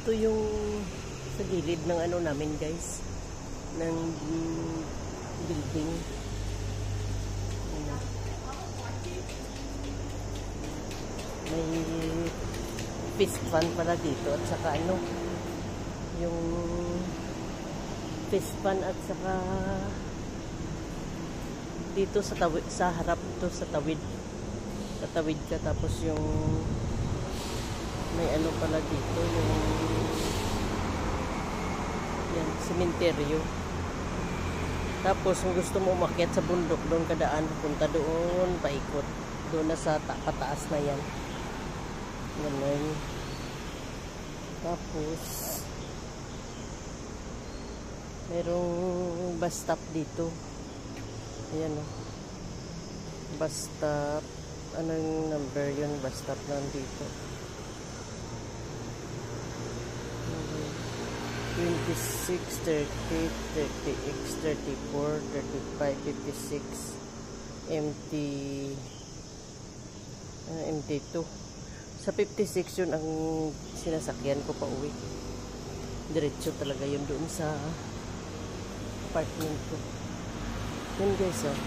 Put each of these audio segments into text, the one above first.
Ito yung sa gilid ng ano namin guys, ng building. May fish pan pala dito at saka ano, yung fish pan at saka dito sa tawid, sa harap to sa tawid. Tatawid ka tapos yung may ano pala dito, yung yan, sementeryo. Tapos kung gusto mo umakyat sa bundok, doon kadaan, punta doon, paikot. Doon na sa pataas na yan. Ganun. Tapos merong bus stop dito. Ayan o. Bus stop. Anong number yun? Bus stop lang dito. 26, 30, 30X, 34, 35, 56, MT2. Sa 56 yun ang sinasakyan ko pa uwi. Diretso talaga yun doon sa apartment ko. Yun guys, oh.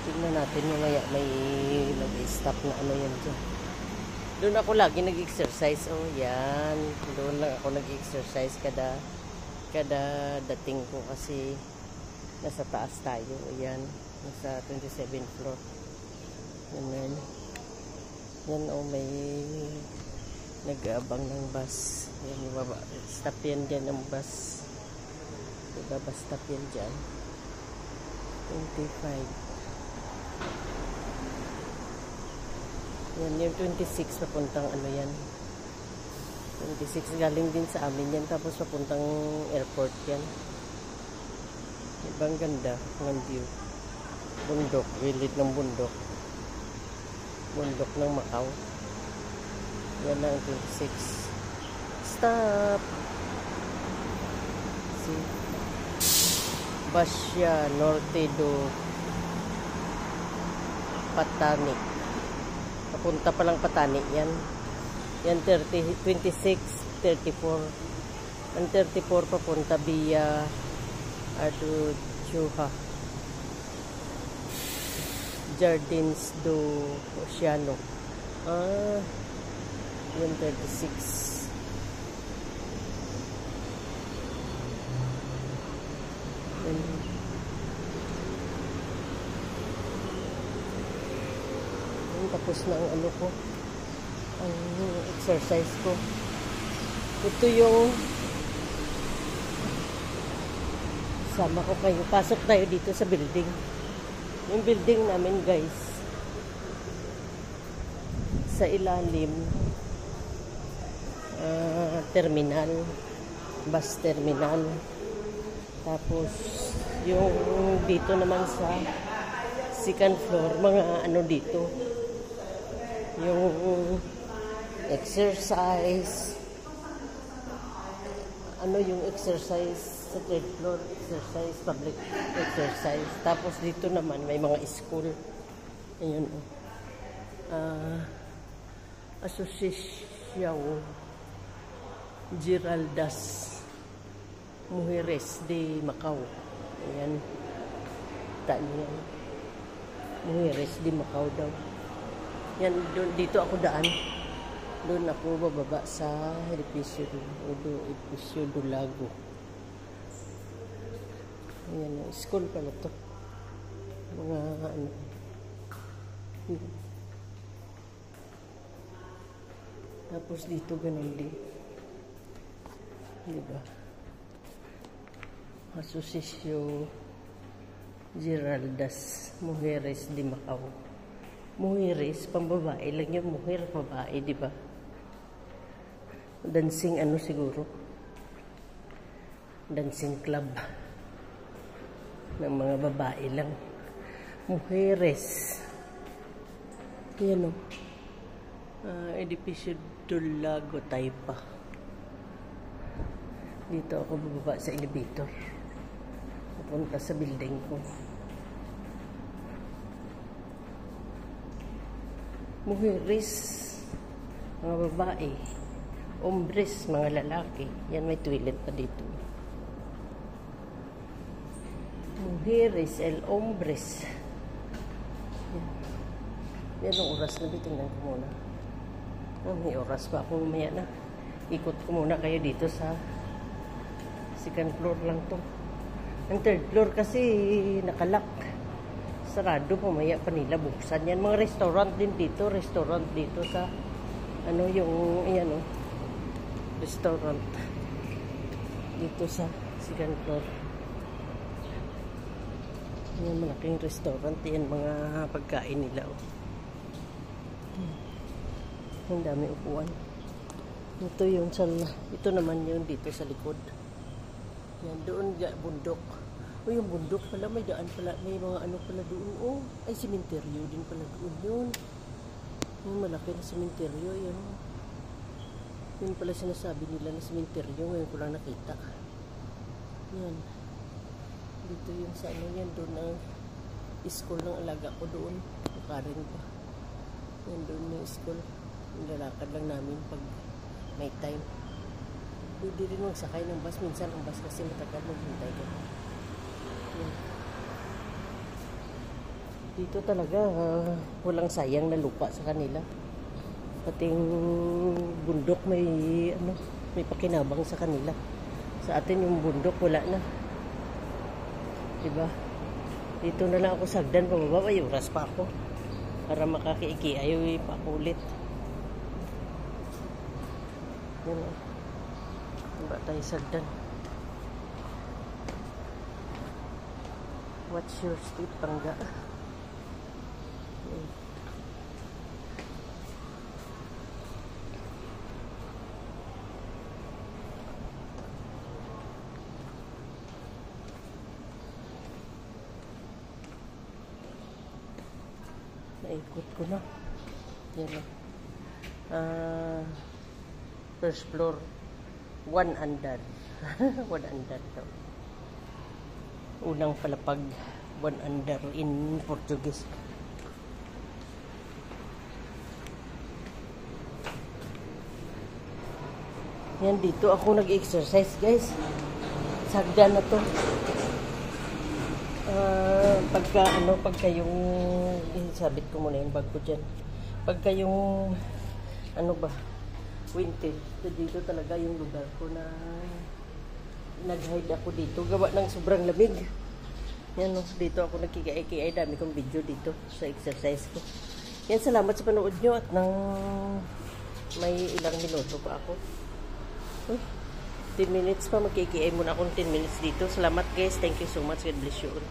Tingnan natin mamaya may nag-stop na ano yan dyan. Doon ako lagi nag-exercise. Oh, yan. Doon lang ako nag-exercise kada dating ko kasi nasa taas tayo. Ayan. Nasa 27th floor. Yan. Yan, oh, may nag-aabang ng bus. Yan, stop yan dyan ng bus. Diba, bus stop yan dyan. 25. Yan, yung 26 papuntang ano yan. 26 galing din sa amin yan. Tapos papuntang airport yan. Ibang ganda ng view. Bundok, gilid ng bundok. Bundok ng Macau. Yan na ang 26. Stop! See? Basya, Norte do Patani. Papunta pa lang Patani yan. Yan 30, 26, 34. Ang 34 papunta via Arduchuha. Jardins do Oceano. Ah, yan 36. Yan. Tapos na ang ano ko, ang exercise ko. Ito yung sama ko kayo. Pasok tayo dito sa building. Yung building namin guys, sa ilalim, terminal, bus terminal. Tapos yung dito naman sa second floor, mga ano dito, yung exercise, ano yung exercise sa third floor, exercise, public exercise. Tapos dito naman may mga school. Ayun, Asociación Giraldas Mujeres de Macau. Ayan, yan. Mujeres de Macau daw. Yan, dito ako daan. Doon ako bababa sa Edificio do Lago. Ayan, school pala to. Mga ano. Tapos dito ganun din. Diba? Asociación Giraldas Mujeres de Macau. Mujeres, pambabae lang yung mujer, babae, di ba? Dancing ano siguro? Dancing club ng mga babae lang. Mujeres. Yan o. Edificio do Lago, Taypa. Dito ako bababa sa elevator. Pupunta sa building ko. Mujeres, mga babae, Hombres, mga lalaki. Yan, may toilet pa dito. Mujeres, el hombres. Yan ang oras na. Tingnan ko muna. May oras pa ako mamaya na. Ikot ko muna kayo dito sa second floor lang to. Ang third floor kasi nakalak. Sarado, mamaya pa nila buksan. Yan, mga restaurant din dito. Restaurant dito sa ano yung, ayan o. Restaurant. Dito sa second floor. Yan, malaking restaurant. Yan, mga pagkain nila o. Ang dami upuan. Ito yung ito naman yung dito sa likod. Yan, doon bundok. O yung bundok pala, may daan pala, may mga ano pala doon. Oh, ay simenteryo din pala doon yun. Yung malaki na simenteryo, yan. Yun pala sinasabi nila na simenteryo, ngayon ko lang nakita. Yan. Dito yung sa ano yan, doon ang school ng alaga ko doon. Nakarin pa. Yan doon yung school. Lalakad lang namin pag may time. Pwede rin magsakay ng bus. Minsan ang bus kasi matagal maghintay ka. Dito talaga walang sayang na lupa sa kanila. Pating bundok may ano, may pakinabang sa kanila. Sa atin yung bundok wala na. Diba? Dito na lang ako sagdan pababa. Ay, oras pa ako. Para makakiiki. Ayaw ipakulit. Yan o. Diba tayo sagdan? What's your street, Pangga? Naikot ko na. Yan o. First floor, 1 under. 1 under daw. Unang palapag, 1 under in Portuguese. Yan, dito ako nag-exercise, guys. Sagdan na to. Pagka yung sabit ko muna yung bag ko dyan. Pagka yung ano ba, winter. So, dito talaga yung lugar ko na nag-hide ako dito. Gawa ng sobrang lamig. Yan o, dito ako nagkikiay-kiay. Dami kong video dito sa exercise ko. Yan, salamat sa panood nyo at nang may ilang minuto pa ako. 10 minutes pa, magkikiay muna akong 10 minutes dito. Salamat guys. Thank you so much. God bless you all.